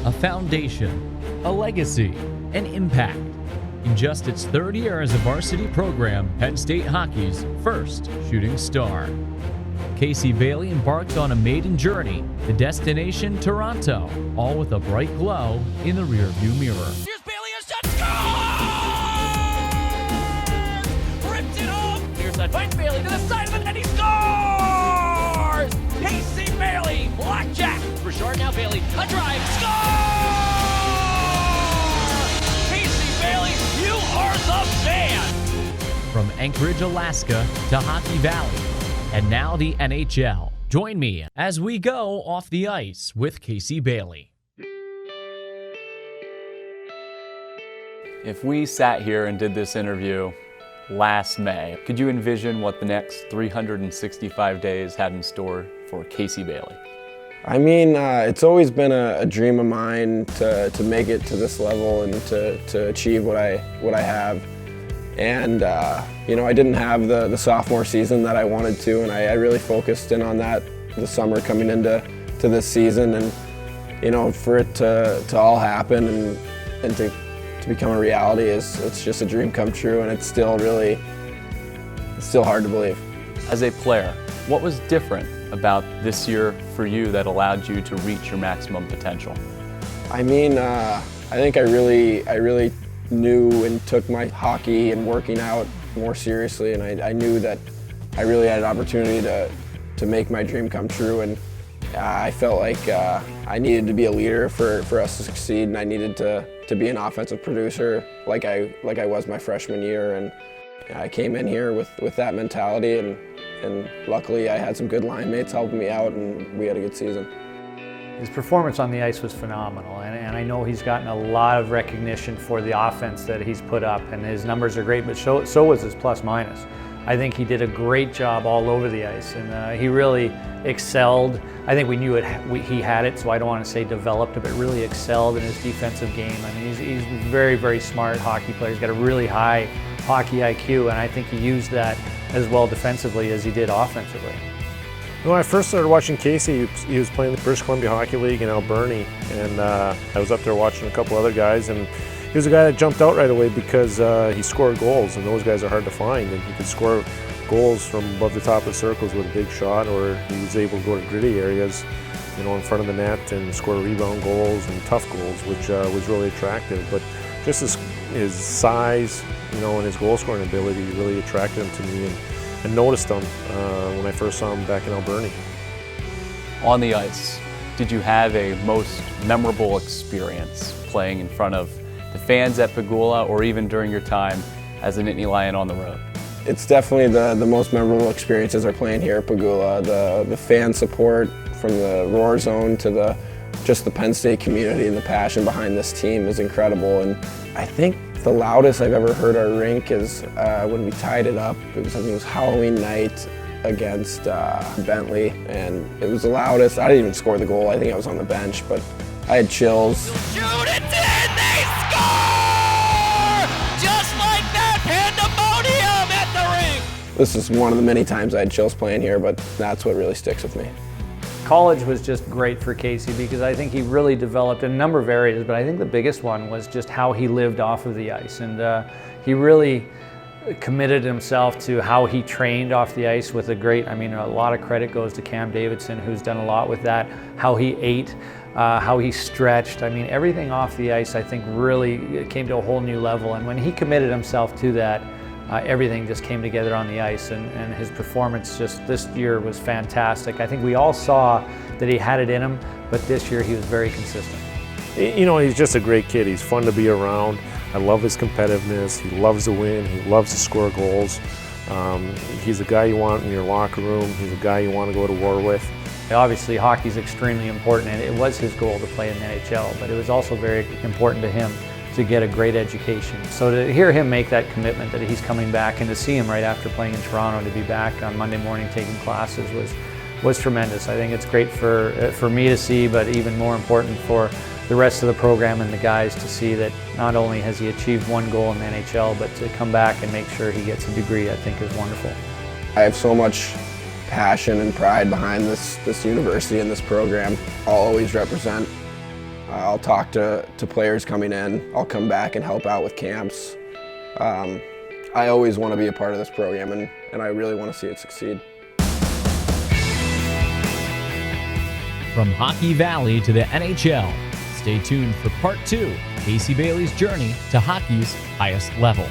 a foundation, a legacy, an impact. In just its third year as a varsity program, Penn State hockey's first shooting star. Casey Bailey embarks on a maiden journey, the destination Toronto, all with a bright glow in the rearview mirror. Here's Bailey, a shot, scores! Ripped it off! Here's that finds Bailey to the side of the net, he scores! Casey Bailey, blackjack! Richard, now Bailey, a drive, score! Casey Bailey, you are the man! From Anchorage, Alaska to Hockey Valley, and now the NHL. Join me as we go off the ice with Casey Bailey. If we sat here and did this interview last May, could you envision what the next 365 days had in store for Casey Bailey? I mean, it's always been a dream of mine to make it to this level and to achieve what I have. And you know, I didn't have the sophomore season that I wanted to, and I really focused in on that the summer coming into this season. And you know, for it to all happen and to become a reality it's just a dream come true, and it's still hard to believe. As a player, what was different about this year for you that allowed you to reach your maximum potential? I mean, I think I really knew and took my hockey and working out more seriously, and I knew that I really had an opportunity to make my dream come true, and I felt like I needed to be a leader for us to succeed, and I needed to be an offensive producer like I was my freshman year, and I came in here with that mentality, and luckily I had some good line mates helping me out, and we had a good season. His performance on the ice was phenomenal, and I know he's gotten a lot of recognition for the offense that he's put up, and his numbers are great, but so was his plus minus. I think he did a great job all over the ice, and he really excelled. I think we knew he had it, so I don't want to say developed it, but really excelled in his defensive game. I mean, he's a very, very smart hockey player. He's got a really high hockey IQ, and I think he used that as well defensively as he did offensively. When I first started watching Casey, he was playing the British Columbia Hockey League in Alberni, and I was up there watching a couple other guys, and he was a guy that jumped out right away because he scored goals, and those guys are hard to find, and he could score goals from above the top of the circles with a big shot, or he was able to go to gritty areas, you know, in front of the net and score rebound goals and tough goals, which was really attractive. But just his size, you know, and his goal scoring ability really attracted him to me, and noticed him when I first saw him back in Alberni. On the ice, did you have a most memorable experience playing in front of the fans at Pegula, or even during your time as a Nittany Lion on the road? It's definitely the most memorable experiences are playing here at Pegula. The fan support from the Roar Zone to just the Penn State community and the passion behind this team is incredible. And I think the loudest I've ever heard our rink is when we tied it up. I think it was Halloween night against Bentley, and it was the loudest. I didn't even score the goal. I think I was on the bench, but I had chills. Shoot it in, they score! Just like that, pandemonium at the rink! This is one of the many times I had chills playing here, but that's what really sticks with me. College was just great for Casey because I think he really developed in a number of areas, but I think the biggest one was just how he lived off of the ice, and he really committed himself to how he trained off the ice with a lot of credit goes to Cam Davidson, who's done a lot with that, how he ate, how he stretched. I mean, everything off the ice I think really came to a whole new level, and when he committed himself to that, everything just came together on the ice, and his performance just this year was fantastic. I think we all saw that he had it in him, but this year he was very consistent. You know, he's just a great kid. He's fun to be around. I love his competitiveness. He loves to win. He loves to score goals. He's a guy you want in your locker room. He's a guy you want to go to war with. Obviously, hockey is extremely important, and it was his goal to play in the NHL, but it was also very important to him to get a great education. So to hear him make that commitment that he's coming back, and to see him right after playing in Toronto to be back on Monday morning taking classes was tremendous. I think it's great for me to see, but even more important for the rest of the program and the guys to see that not only has he achieved one goal in the NHL, but to come back and make sure he gets a degree, I think is wonderful. I have so much passion and pride behind this university and this program. I'll always represent I'll talk to players coming in. I'll come back and help out with camps. I always want to be a part of this program, and I really want to see it succeed. From Hockey Valley to the NHL, stay tuned for part 2 of Casey Bailey's journey to hockey's highest level.